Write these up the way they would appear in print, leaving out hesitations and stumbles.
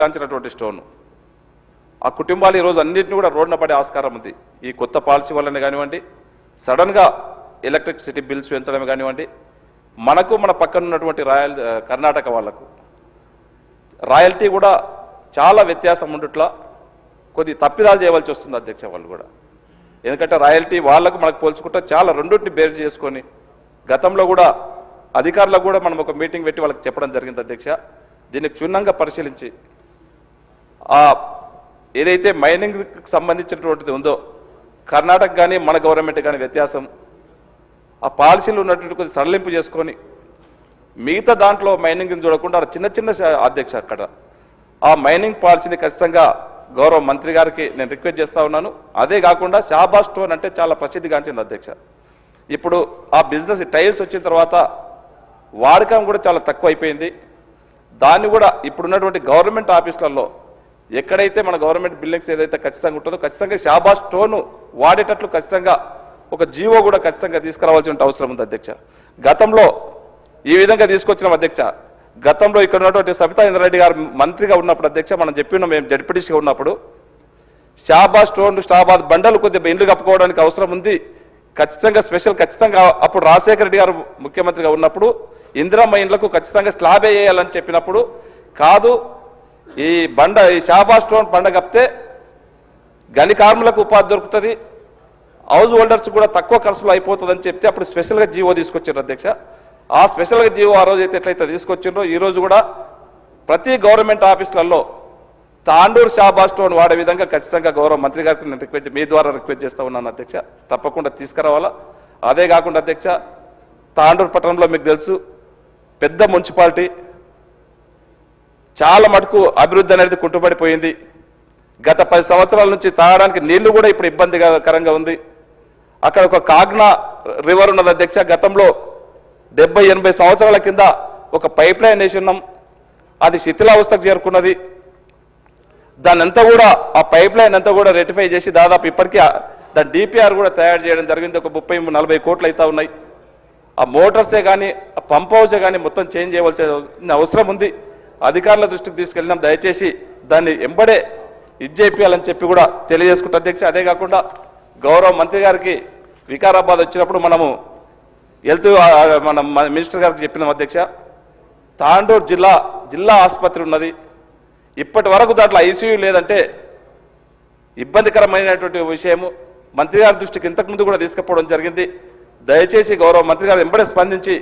కాంచినటువంటి stone ఆ కుటుంబాలు ఈరోజు అన్నింటినీ కూడా రోడ్డున పడే ఆస్కారం ఉంది. ఈ కొత్త పాలసీ వల్లనే కానివ్వండి, సడన్గా ఎలక్ట్రిసిటీ బిల్స్ పెంచడమే కానివ్వండి, మనకు మన పక్కన ఉన్నటువంటి కర్ణాటక వాళ్లకు రాయల్టీ కూడా చాలా వ్యత్యాసం ఉండుట్లా కొద్ది తప్పిదాలు చేయవలసి వస్తుంది అధ్యక్ష. వాళ్ళు కూడా ఎందుకంటే రాయల్టీ వాళ్ళకు మనకు పోల్చుకుంటే చాలా రెండింటిని బేర్ చేసుకొని గతంలో కూడా అధికారులకు కూడా మనం ఒక మీటింగ్ పెట్టి వాళ్ళకి చెప్పడం జరిగింది అధ్యక్ష. దీన్ని క్షుణ్ణంగా పరిశీలించి ఏదైతే మైనింగ్కి సంబంధించినటువంటిది ఉందో కర్ణాటక కానీ మన గవర్నమెంట్ కానీ వ్యత్యాసం ఆ పాలసీలు ఉన్నటువంటి కొద్ది సడలింపు చేసుకొని మిగతా దాంట్లో మైనింగ్ని చూడకుండా చిన్న చిన్న అధ్యక్ష అక్కడ ఆ మైనింగ్ పాలసీని ఖచ్చితంగా గౌరవ మంత్రి గారికి నేను రిక్వెస్ట్ చేస్తా ఉన్నాను. అదే కాకుండా షాబాజ్ స్టోన్ అంటే చాలా ప్రసిద్ధిగాంచింది అధ్యక్ష. ఇప్పుడు ఆ బిజినెస్ టైల్స్ వచ్చిన తర్వాత వాడకం కూడా చాలా తక్కువ అయిపోయింది. దాన్ని కూడా ఇప్పుడున్నటువంటి గవర్నమెంట్ ఆఫీసులలో ఎక్కడైతే మన గవర్నమెంట్ బిల్డింగ్స్ ఏదైతే ఖచ్చితంగా ఉంటుందో ఖచ్చితంగా షాబాజ్ స్టోన్ వాడేటట్లు ఖచ్చితంగా ఒక జీవో కూడా ఖచ్చితంగా తీసుకురావాల్సిన అవసరం ఉంది అధ్యక్ష. గతంలో ఈ విధంగా తీసుకొచ్చిన అధ్యక్ష, గతంలో ఇక్కడ ఉన్నటువంటి సబితా ఇంద్రారెడ్డి గారు మంత్రిగా ఉన్నప్పుడు అధ్యక్ష మనం చెప్పినాం, మేము జడ్పీటీసీగా ఉన్నప్పుడు షాబాజ్ స్టోన్ షాబాజ్ బండలు కొద్దిగా ఇండ్లు కప్పుకోవడానికి అవసరం ఉంది ఖచ్చితంగా స్పెషల్ ఖచ్చితంగా అప్పుడు రాజశేఖర రెడ్డి గారు ముఖ్యమంత్రిగా ఉన్నప్పుడు ఇందిరమ్మ ఇండ్లకు ఖచ్చితంగా స్లాబే వేయాలని చెప్పినప్పుడు కాదు ఈ షాబాజ్ స్టోన్ బండ కప్పితే గని కార్మికులకు ఉపాధి దొరుకుతుంది, హౌస్ హోల్డర్స్ కూడా తక్కువ ఖర్చులు అయిపోతుందని చెప్తే అప్పుడు స్పెషల్గా జీవో తీసుకొచ్చారు అధ్యక్ష. ఆ స్పెషల్గా జీవో ఆ రోజు అయితే ఎట్లయితే తీసుకొచ్చిండ్రో ఈ రోజు కూడా ప్రతి గవర్నమెంట్ ఆఫీసులలో తాండూరు షాబాజ్ స్టోన్ వాడే విధంగా ఖచ్చితంగా గౌరవ మంత్రి గారికి నేను మీ ద్వారా రిక్వెస్ట్ చేస్తూ ఉన్నాను అధ్యక్ష. తప్పకుండా తీసుకురావాలా. అదే కాకుండా అధ్యక్ష తాండూరు పట్టణంలో మీకు తెలుసు పెద్ద మున్సిపాలిటీ, చాలా మటుకు అభివృద్ధి అనేది కుంటుపడిపోయింది. గత 10 సంవత్సరాల నుంచి తాగడానికి నీళ్లు కూడా ఇప్పుడు ఇబ్బందికరంగా ఉంది. అక్కడ ఒక కాగ్నా రివర్ ఉన్నది అధ్యక్ష. గతంలో 70-80 సంవత్సరాల కింద ఒక పైప్ లైన్ వేసి ఉన్నాం, అది శిథిలావస్థకు చేరుకున్నది. దాన్ని అంతా కూడా ఆ పైప్ లైన్ అంతా కూడా రెటిఫై చేసి దాదాపు ఇప్పటికీ దాని డిపిఆర్ కూడా తయారు చేయడం జరిగింది. ఒక 30-40 కోట్లు అవుతా ఉన్నాయి. ఆ మోటార్సే కానీ ఆ పంప్ హౌసే కానీ మొత్తం చేంజ్ చేయవలసిన అవసరం ఉంది. అధికారుల దృష్టికి తీసుకెళ్ళినాం. దయచేసి దాన్ని ఎంబడే ఇచ్చేయాలని చెప్పి కూడా తెలియజేసుకుంటా అధ్యక్ష. అదే కాకుండా గౌరవ మంత్రి గారికి వికారాబాద్ వచ్చినప్పుడు మనము హెల్త్ మన మినిస్టర్ గారికి చెప్పినాం అధ్యక్ష. తాండూరు జిల్లా ఆసుపత్రి ఉన్నది, ఇప్పటి వరకు దాంట్లో ఐసీయూ లేదంటే ఇబ్బందికరమైనటువంటి విషయము. మంత్రి గారి దృష్టికి ఇంతకుముందు కూడా తీసుకుపోవడం జరిగింది. దయచేసి గౌరవ మంత్రి గారు వెంబడే స్పందించి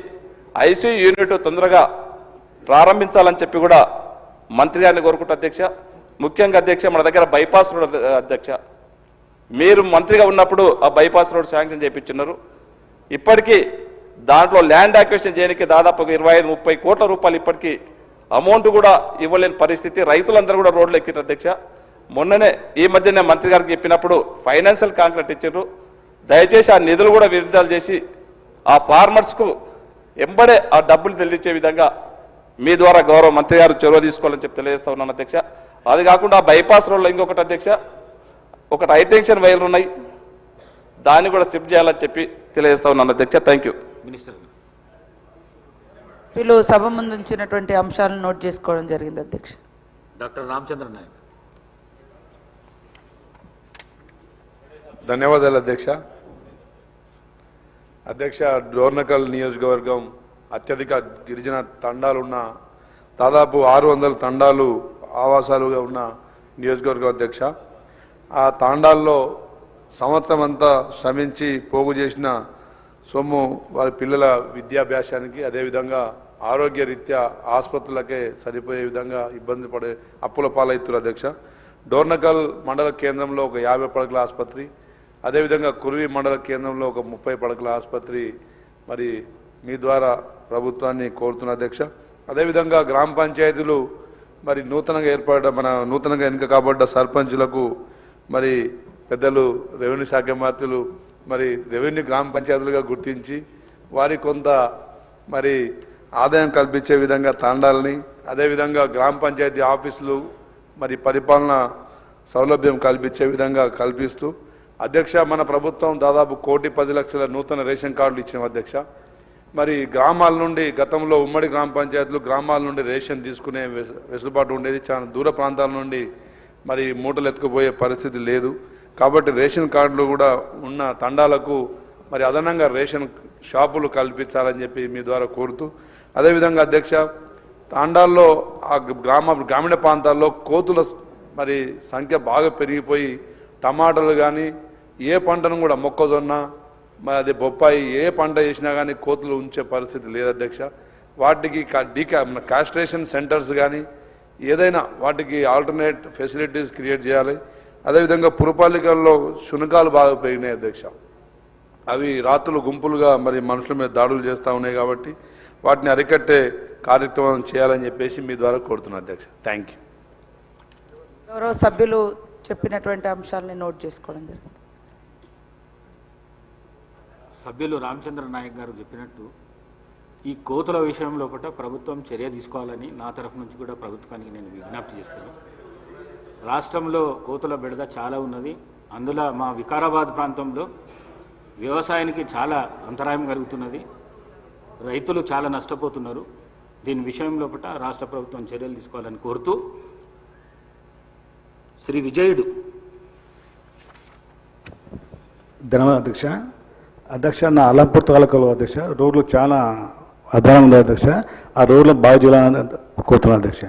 ఐసీయూ యూనిట్ తొందరగా ప్రారంభించాలని చెప్పి కూడా మంత్రి గారిని కోరుకుంటా అధ్యక్ష. ముఖ్యంగా అధ్యక్ష మన దగ్గర బైపాస్ రోడ్ అధ్యక్ష, మీరు మంత్రిగా ఉన్నప్పుడు ఆ బైపాస్ రోడ్ శాంక్షన్ చేయించున్నారు. ఇప్పటికీ దాంట్లో ల్యాండ్ అక్విజిషన్ చేయడానికి దాదాపు 25-30 కోట్ల రూపాయలు ఇప్పటికీ అమౌంట్ కూడా ఇవ్వలేని పరిస్థితి. రైతులందరూ కూడా రోడ్లు ఎక్కిన అధ్యక్ష. మొన్ననే ఈ మధ్యనే మంత్రి గారికి చెప్పినప్పుడు ఫైనాన్షియల్ కాంట్రాక్ట్ ఇచ్చారు. దయచేసి ఆ నిధులు కూడా విడుదల చేసి ఆ ఫార్మర్స్కు ఎంబడే ఆ డబ్బులు చెల్లించే విధంగా మీ ద్వారా గౌరవ మంత్రి గారు చొరవ తీసుకోవాలని చెప్పి తెలియజేస్తా ఉన్నాను అధ్యక్ష. అది కాకుండా బైపాస్ రోడ్లో ఇంకొకటి అధ్యక్ష, ఒకటి హైటెన్షన్ వైర్లు ఉన్నాయి, దాన్ని కూడా షిఫ్ట్ చేయాలని చెప్పి తెలియజేస్తా ఉన్నాను అధ్యక్ష. Thank you. మినిస్టర్ వీళ్ళు సభ ముందు ఉంచినటువంటి అంశాలను నోట్ చేసుకోవడం జరిగింది అధ్యక్ష. డాక్టర్ రామచంద్ర నాయక్. ధన్యవాదాలు అధ్యక్ష. అధ్యక్ష, డోర్నకల్ నియోజకవర్గం అత్యధిక గిరిజన తండాలున్న దాదాపు 600 తండాలు ఆవాసాలుగా ఉన్న నియోజకవర్గం అధ్యక్ష. ఆ తాండాల్లో సంవత్సరం అంతా శ్రమించి పోగు చేసిన సొమ్ము వారి పిల్లల విద్యాభ్యాసానికి, అదేవిధంగా ఆరోగ్య రీత్యా ఆసుపత్రులకే సరిపోయే విధంగా ఇబ్బంది పడే అప్పుల పాలవుతున్నారు అధ్యక్ష. డోర్నకల్ మండల కేంద్రంలో ఒక 50 పడకల ఆసుపత్రి, అదేవిధంగా కుర్వి మండల కేంద్రంలో ఒక 30 పడకల ఆసుపత్రి మరి మీ ద్వారా ప్రభుత్వాన్ని కోరుతున్న అధ్యక్ష. అదేవిధంగా గ్రామ పంచాయతీలు మరి నూతనంగా ఎన్నిక కాబడ్డ సర్పంచులకు మరి పెద్దలు రెవెన్యూ శాఖ మంత్రులు మరి రెవెన్యూ గ్రామ పంచాయతీలుగా గుర్తించి వారి కొంత మరి ఆదాయం కల్పించే విధంగా తాండాలని, అదేవిధంగా గ్రామ పంచాయతీ ఆఫీసులు మరి పరిపాలన సౌలభ్యం కల్పించే విధంగా కల్పిస్తూ అధ్యక్ష మన ప్రభుత్వం దాదాపు 1,10,00,000 నూతన రేషన్ కార్డులు ఇచ్చిన అధ్యక్ష. మరి గ్రామాల నుండి గతంలో ఉమ్మడి గ్రామ పంచాయతీలు గ్రామాల నుండి రేషన్ తీసుకునే వెసులుబాటు ఉండేది. చాలా దూర ప్రాంతాల నుండి మరి మూటలు ఎత్తుకుపోయే పరిస్థితి లేదు. కాబట్టి రేషన్ కార్డులు కూడా ఉన్న తండాలకు మరి అదనంగా రేషన్ షాపులు కల్పించాలని చెప్పి మీ ద్వారా కోరుతూ, అదేవిధంగా అధ్యక్ష, తాండాల్లో ఆ గ్రామీణ ప్రాంతాల్లో కోతుల మరి సంఖ్య బాగా పెరిగిపోయి టమాటాలు కానీ ఏ పంటను కూడా మొక్కజొన్న మరి అదే బొప్పాయి ఏ పంట వేసినా కానీ కోతులు ఉంచే పరిస్థితి లేదు అధ్యక్ష. వాటికి కాస్ట్రేషన్ సెంటర్స్ కానీ ఏదైనా వాటికి ఆల్టర్నేట్ ఫెసిలిటీస్ క్రియేట్ చేయాలి. అదేవిధంగా పురపాలికల్లో శునకాలు బాగా పెరిగినాయి అధ్యక్ష. అవి రాత్రులు గుంపులుగా మరి మనుషుల మీద దాడులు చేస్తూ ఉన్నాయి. కాబట్టి వాటిని అరికట్టే కార్యక్రమం చేయాలని చెప్పేసి మీ ద్వారా కోరుతున్నాను అధ్యక్ష. Thank you. గౌరవ సభ్యులు చెప్పినటువంటి అంశాలని నోట్ చేసుకోవడం జరిగింది. సభ్యులు రామచంద్ర నాయక్ గారు చెప్పినట్టు ఈ కోతుల విషయం లోపల ప్రభుత్వం చర్య తీసుకోవాలని నా తరఫు నుంచి కూడా ప్రభుత్వానికి నేను విజ్ఞప్తి చేస్తాను. రాష్ట్రంలో కోతుల బెడద చాలా ఉన్నది. అందులో మా వికారాబాద్ ప్రాంతంలో వ్యవసాయానికి చాలా అంతరాయం కలుగుతున్నది. రైతులు చాలా నష్టపోతున్నారు. దీని విషయం లోపల రాష్ట్ర ప్రభుత్వం చర్యలు తీసుకోవాలని కోరుతూ శ్రీ విజయుడు. ధన్యవాదాలు అధ్యక్ష. అధ్యక్ష, నా అల్లంపూర్ తాలూకాలో అధ్యక్ష రోడ్లు చాలా అధ్వానం ఉంది అధ్యక్ష. ఆ రోడ్లు బాగా చేయాలని కోరుతున్నాను అధ్యక్ష.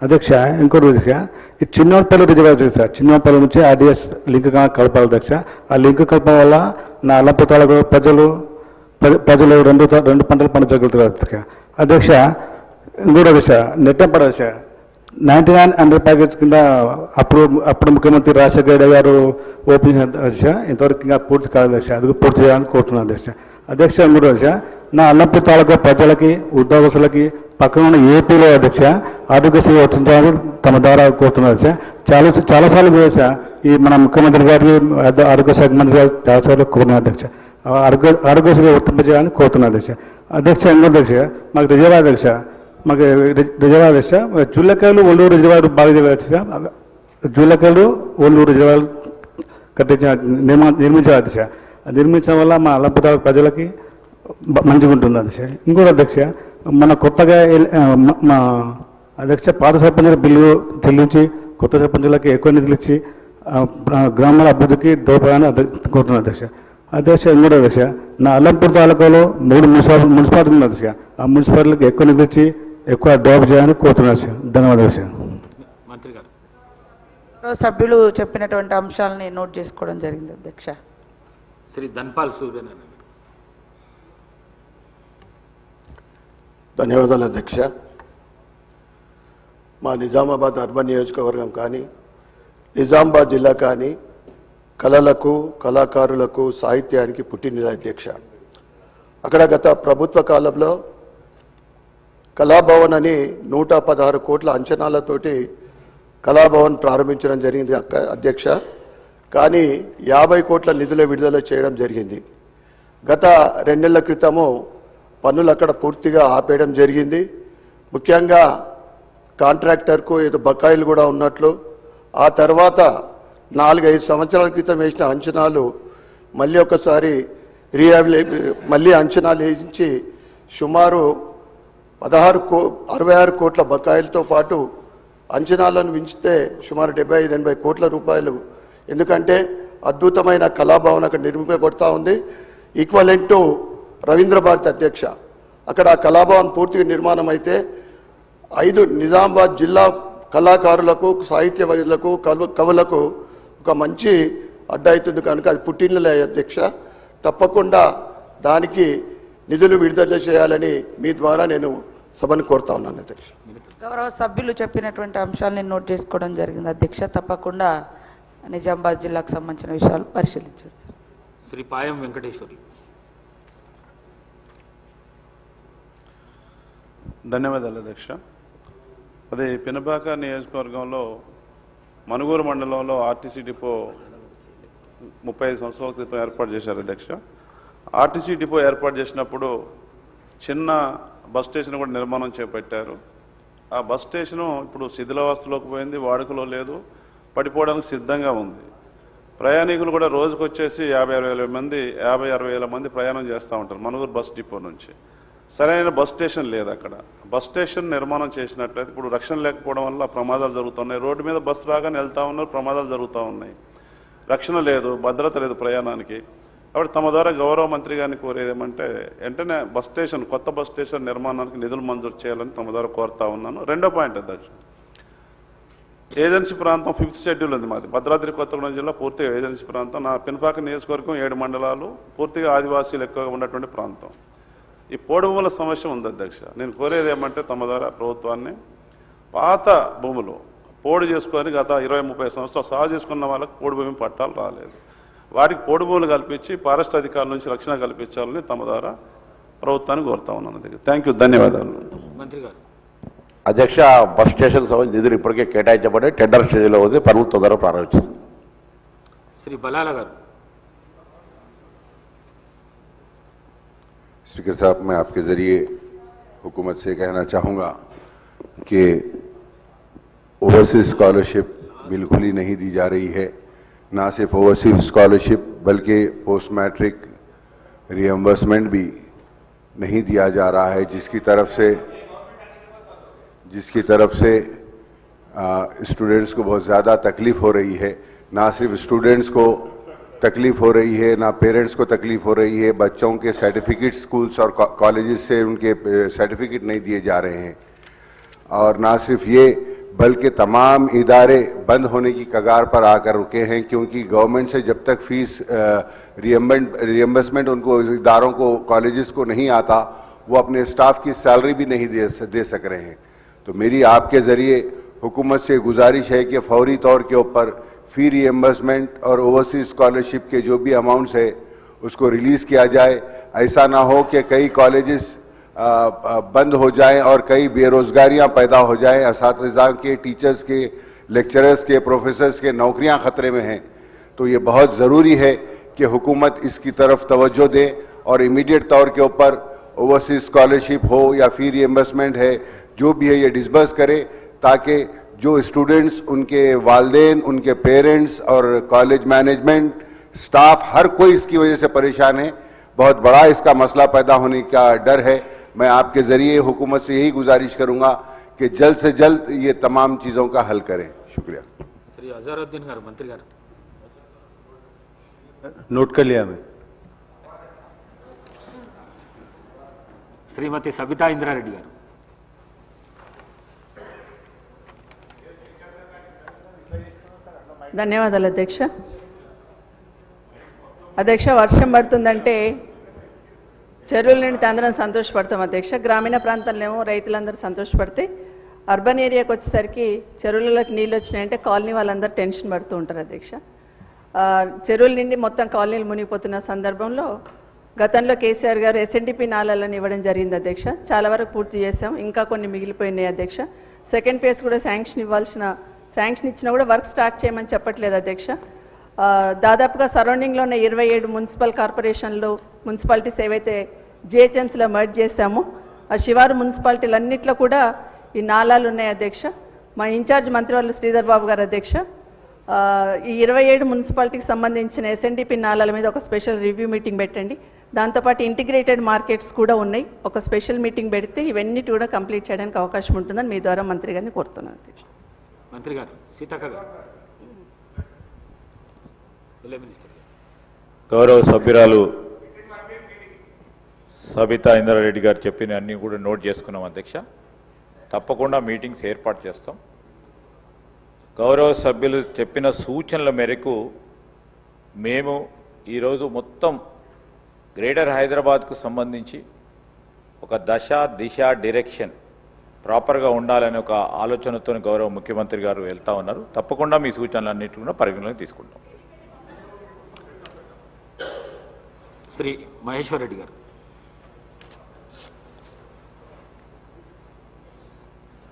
అధ్యక్ష, ఇంకోటి అధ్యక్ష, ఈ చిన్నపల్లి రిజర్వాయర్ అధ్యక్ష, చిన్నపల్లి నుంచి ఆర్డీఎస్ లింక్ కలపాలి అధ్యక్ష. ఆ లింక్ కలపడం వల్ల నా అల్లంపూర్ తాలూకా ప్రజలు రెండు పంటలు పండించగలుగుతారు అధ్యక్ష. అధ్యక్ష, ఇంకోటి అధ్యక్ష, నెట్టంపడ అధ్యక్ష 99 అండర్ ప్యాకేజ్ కింద అప్పుడు ముఖ్యమంత్రి రాజశేఖర గారు ఓపెన్ అధ్యక్ష. ఇంతవరకు ఇంకా పూర్తి కాదు అధ్యక్ష. అది పూర్తి చేయాలని కోరుతున్నాను అధ్యక్ష. అధ్యక్ష, ఇంకోటి అధ్యక్ష, నా అల్లంపూర్ తాలూకా ప్రజలకి ఉద్యోగస్తులకి పక్కన ఉన్న ఏపీలో అధ్యక్ష ఆరోగ్యశ్రీ వర్తించాలని తమ ద్వారా కోరుతున్నారు అధ్యక్ష. చాలాసార్లు అధ్యక్ష ఈ మన ముఖ్యమంత్రి గారికి ఆరోగ్య శాఖ మంత్రి గారు చాలాసార్లు కోరుతున్నారు అధ్యక్ష. ఆరోగ్యశ్రీ వర్తింపజేయాలని కోరుతున్నారు అధ్యక్ష. అధ్యక్ష, ఇంకోటి అధ్యక్ష, మాకు రిజర్వాయర్ అధ్యక్ష, మాకు రిజర్వాయర్ అధ్యక్ష, జూలకాయలు ఒల్లూరు రిజర్వాయర్ బాగా అధ్యక్ష. జూలకాయలు ఒల్లూరు రిజర్వాయర్ నిర్మించారు అధ్యక్ష. నిర్మించడం వల్ల మా అల్లంపూర్ ప్రజలకి మంచిగా ఉంటుంది అధ్యక్ష. ఇంకోటి అధ్యక్ష, మన కొత్తగా మా అధ్యక్ష పాత సర్పంచుల బిల్లు చెల్లించి కొత్త సర్పంచులకి ఎక్కువ నిధులు ఇచ్చి గ్రామాల అభివృద్ధికి దోహదపడాలని కోరుతున్నాను అధ్యక్ష. అధ్యక్ష, ఇంకోటి అధ్యక్ష, నా అల్లంపూర్ తాలూకాలో 3 మున్సిపాలిటీ ఉంది అధ్యక్ష. ఆ మున్సిపాలిటీకి ఎక్కువ నిధులు ఇచ్చి ఎక్కువ డెవలప్ చేయాలని కోరుతున్నాను అధ్యక్ష. ధన్యవాదాలు అధ్యక్ష. మంత్రి గారు. గౌరవ సభ్యులు చెప్పినటువంటి అంశాలని నోట్ చేసుకోవడం జరిగింది అధ్యక్ష. శ్రీ ధన్పాల్ సూర్యనారాయణ. ధన్యవాదాలు అధ్యక్ష. మా నిజామాబాద్ అర్బన్ నియోజకవర్గం కానీ నిజామాబాద్ జిల్లా కానీ కళలకు కళాకారులకు సాహిత్యానికి పుట్టినది అధ్యక్ష. అక్కడ గత ప్రభుత్వ కాలంలో కళాభవన్ అని 116 కోట్ల అంచనాలతోటి కళాభవన్ ప్రారంభించడం జరిగింది అధ్యక్ష. కానీ 50 కోట్ల నిధుల విడుదల చేయడం జరిగింది. గత 2 నెలల క్రితము పనులు అక్కడ పూర్తిగా ఆపేయడం జరిగింది. ముఖ్యంగా కాంట్రాక్టర్కు ఏదో బకాయిలు కూడా ఉన్నట్లు, ఆ తర్వాత 4-5 సంవత్సరాల క్రితం వేసిన అంచనాలు మళ్ళీ ఒకసారి మళ్ళీ అంచనాలు వేయించి సుమారు 66 కోట్ల బకాయిలతో పాటు అంచనాలను మించితే సుమారు 75-80 కోట్ల రూపాయలు. ఎందుకంటే అద్భుతమైన కళాభవన్ అక్కడ నిర్మింపబడుతూ ఉంది. ఈక్వలెంట్ టు రవీంద్ర భారతి అధ్యక్ష. అక్కడ కళాభవన్ పూర్తిగా నిర్మాణం అయితే 5 నిజామాబాద్ జిల్లా కళాకారులకు సాహిత్యవేత్తలకు కవులకు ఒక మంచి అడ్డ అవుతుంది కనుక అది పుట్టినలే అధ్యక్ష. తప్పకుండా దానికి నిధులు విడుదల చేయాలని మీ ద్వారా నేను సభను కోరుతా ఉన్నాను అధ్యక్ష. గౌరవ సభ్యులు చెప్పినటువంటి అంశాలని నోట్ చేసుకోవడం జరిగింది అధ్యక్ష. తప్పకుండా నిజామాబాద్ జిల్లాకు సంబంధించిన విషయాలు పరిశీలించండి. శ్రీ పాయం వెంకటేశ్వరి. ధన్యవాదాలు అధ్యక్ష. అదే పినపాక నియోజకవర్గంలో మనుగూరు మండలంలో ఆర్టీసీ డిపో 35 సంవత్సరాల క్రితం ఏర్పాటు చేశారు అధ్యక్ష. ఆర్టీసీ డిపో ఏర్పాటు చేసినప్పుడు చిన్న బస్ స్టేషన్ కూడా నిర్మాణం చేపట్టారు. ఆ బస్ స్టేషను ఇప్పుడు శిథిలావస్థలోకి పోయింది, వాడుకలో లేదు, పడిపోవడానికి సిద్ధంగా ఉంది. ప్రయాణికులు కూడా రోజుకు వచ్చేసి 50-60 వేల మంది ప్రయాణం చేస్తూ ఉంటారు మనుగూరు బస్ డిపో నుంచి. సరైన బస్ స్టేషన్ లేదు అక్కడ. బస్ స్టేషన్ నిర్మాణం చేసినట్లయితే ఇప్పుడు రక్షణ లేకపోవడం వల్ల ప్రమాదాలు జరుగుతున్నాయి. రోడ్డు మీద బస్సు రాగానే వెళ్తూ ఉన్నారు, ప్రమాదాలు జరుగుతూ ఉన్నాయి. రక్షణ లేదు, భద్రత లేదు ప్రయాణానికి. కాబట్టి తమ ద్వారా గౌరవ మంత్రి గారిని కోరేది ఏమంటే వెంటనే బస్ స్టేషన్, కొత్త బస్ స్టేషన్ నిర్మాణానికి నిధులు మంజూరు చేయాలని తమ ద్వారా కోరుతా ఉన్నాను. రెండో పాయింట్ అధ్యక్ష, ఏజెన్సీ ప్రాంతం 5th షెడ్యూల్ ఉంది మాది. భద్రాద్రి కొత్తగూడెం జిల్లా పూర్తిగా ఏజెన్సీ ప్రాంతం. నా పినపాక నియోజకవర్గం 7 మండలాలు, పూర్తిగా ఆదివాసీలు ఎక్కువగా ఉన్నటువంటి ప్రాంతం. ఈ పోడుభూముల సమస్య ఉంది అధ్యక్ష. నేను కోరేది ఏమంటే తమ ద్వారా ప్రభుత్వాన్ని పాత భూములు పోడు చేసుకొని గత 20-30 సంవత్సరాలు సాగు చేసుకున్న వాళ్ళకి పోడు భూమి పట్టాలు రాలేదు. వాటికి పోడు భూములు కల్పించి ఫారెస్ట్ అధికారుల నుంచి రక్షణ కల్పించాలని తమ ద్వారా ప్రభుత్వాన్ని కోరుతా ఉన్నాను అధ్యక్ష. థ్యాంక్ యూ, ధన్యవాదాలు. మంత్రి గారు. అధ్యక్ష, బస్ స్టేషన్ సంబంధించి నిధులు ఇప్పటికే కేటాయించబడి టెండర్ స్టేజ్లో ఉంది, పనులు తొందరగా ప్రారంభించింది. శ్రీ బలాల గారు. स्पीकर साहब, मैं आपके ज़रिए हुकूमत से कहना चाहूँगा कि ओवरसीज स्कॉलरशिप बिल्कुल ही नहीं दी जा रही है। ना सिर्फ ओवरसीज स्कॉलरशिप बल्कि पोस्ट मैट्रिक रिएम्बर्समेंट भी नहीं दिया जा रहा है, जिसकी तरफ से स्टूडेंट्स को बहुत ज़्यादा तकलीफ़ हो रही है। ना सिर्फ स्टूडेंट्स को तकलीफ़ हो रही है, ना पेरेंट्स को तकलीफ़ हो रही है। बच्चों के सर्टिफिकेट स्कूल्स और कॉलेजेस से उनके सर्टिफिकेट नहीं दिए जा रहे हैं। और ना सिर्फ ये बल्कि तमाम इदारे बंद होने की कगार पर आकर रुके हैं, क्योंकि गवर्नमेंट से जब तक फीस रिएम्बर्समेंट उनको इदारों को कॉलेजेस को नहीं आता, वो अपने स्टाफ की सैलरी भी नहीं दे सक रहे हैं। तो मेरी आपके ज़रिए हुकूमत से गुजारिश है कि फौरी तौर के ऊपर फ़ी रिएम्बर्समेंट और ओवरसीज स्कॉलरशिप के जो भी अमाउंट्स है उसको रिलीज़ किया जाए। ऐसा ना हो कि कई कॉलेजेस बंद हो जाएं और कई बेरोज़गारियां पैदा हो जाएं, असातिज़ा के, टीचर्स के, लेक्चरर्स के, प्रोफेसर्स के नौकरियां ख़तरे में हैं। तो ये बहुत ज़रूरी है कि हुकूमत इसकी तरफ तवज्जो दे और इमीडिएट तौर के ऊपर ओवरसीज स्कॉलरशिप हो या फ़ी रिएम्बर्समेंट है, जो भी है ये डिसबर्स करे, ताकि जो स्टूडेंट्स, उनके वालिदैन, उनके पेरेंट्स और कॉलेज मैनेजमेंट, स्टाफ, हर कोई इसकी वजह से परेशान है। बहुत बड़ा इसका मसला पैदा होने का डर है। मैं आपके ज़रिए हुकूमत से यही गुजारिश करूंगा कि जल्द से जल्द ये तमाम चीज़ों का हल करें। शुक्रिया। श्री अजहरुद्दीन गाరు, मंत्री गाరు. नोट कर लिया मैं. श्रीमती सबिता इंद्रारेड्डी गाరు. ధన్యవాదాలు అధ్యక్ష. అధ్యక్ష, వర్షం పడుతుందంటే చెరువుల నుండి అందరం సంతోషపడతాం అధ్యక్ష. గ్రామీణ ప్రాంతాల్లో ఏమో రైతులందరూ సంతోషపడితే, అర్బన్ ఏరియాకి వచ్చేసరికి చెరువులలోకి నీళ్ళు వచ్చినాయంటే కాలనీ వాళ్ళందరూ టెన్షన్ పడుతూ ఉంటారు అధ్యక్ష. చెరువుల నుండి మొత్తం కాలనీలు మునిగిపోతున్న సందర్భంలో గతంలో కేసీఆర్ గారు ఎస్ఎన్డిపి నాళాలను ఇవ్వడం జరిగింది అధ్యక్ష. చాలా వరకు పూర్తి చేసాం, ఇంకా కొన్ని మిగిలిపోయినాయి అధ్యక్ష. సెకండ్ ఫేజ్ కూడా శాంక్షన్ ఇచ్చినా కూడా వర్క్ స్టార్ట్ చేయమని చెప్పట్లేదు అధ్యక్ష. దాదాపుగా సరౌండింగ్లో ఉన్న 27 మున్సిపల్ కార్పొరేషన్లు, మున్సిపాలిటీస్ ఏవైతే జిహెచ్ఎంసీలో మర్జ్ చేశామో ఆ శివారు మున్సిపాలిటీలన్నింటిలో కూడా ఈ నాళాలు ఉన్నాయి అధ్యక్ష. మా ఇన్ఛార్జ్ మంత్రివర్యులు శ్రీధర్ బాబు గారు అధ్యక్ష, ఈ 27 మున్సిపాలిటీకి సంబంధించిన ఎస్ఎన్డిపి నాళాల మీద ఒక స్పెషల్ రివ్యూ మీటింగ్ పెట్టండి. దాంతోపాటు ఇంటిగ్రేటెడ్ మార్కెట్స్ కూడా ఉన్నాయి, ఒక స్పెషల్ మీటింగ్ పెడితే ఇవన్నిటి కూడా కంప్లీట్ చేయడానికి అవకాశం ఉంటుందని మీ ద్వారా మంత్రి గారిని కోరుతున్నాను అధ్యక్ష. మంత్రి గారు సీతక్క గారు. గౌరవ సభ్యురాలు సబితా ఇంద్రారెడ్డి గారు చెప్పిన అన్నీ కూడా నోట్ చేసుకున్నాం అధ్యక్ష. తప్పకుండా మీటింగ్స్ ఏర్పాటు చేస్తాం. గౌరవ సభ్యులు చెప్పిన సూచనల మేరకు మేము ఈరోజు మొత్తం గ్రేటర్ హైదరాబాద్కు సంబంధించి ఒక దశ దిశ డైరెక్షన్ ప్రాపర్గా ఉండాలనే ఒక ఆలోచనతో గౌరవ ముఖ్యమంత్రి గారు వెళ్తా ఉన్నారు. తప్పకుండా మీ సూచనలన్నింటినీ కూడా పరిగణలోకి తీసుకుంటాం. శ్రీ మహేశ్వర్ రెడ్డి గారు.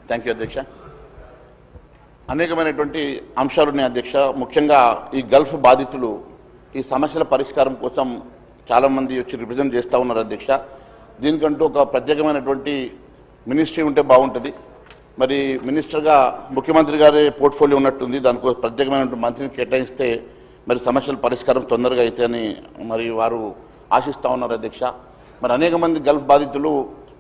థ్యాంక్ యూ అధ్యక్ష. అనేకమైనటువంటి అంశాలు ఉన్నాయి అధ్యక్ష. ముఖ్యంగా ఈ గల్ఫ్ బాధితులు ఈ సమస్యల పరిష్కారం కోసం చాలామంది వచ్చి రిప్రజెంట్ చేస్తూ ఉన్నారు అధ్యక్ష. దీనికంటూ ఒక ప్రత్యేకమైనటువంటి మినిస్ట్రీ ఉంటే బాగుంటుంది. మరి మినిస్టర్గా ముఖ్యమంత్రి గారి పోర్ట్ఫోలియో ఉన్నట్టుంది, దానికోసం ప్రత్యేకమైనటువంటి మంత్రిని కేటాయిస్తే మరి సమస్యల పరిష్కారం తొందరగా అవుతాయని మరి వారు ఆశిస్తూ ఉన్నారు అధ్యక్ష. మరి అనేక మంది గల్ఫ్ బాధితులు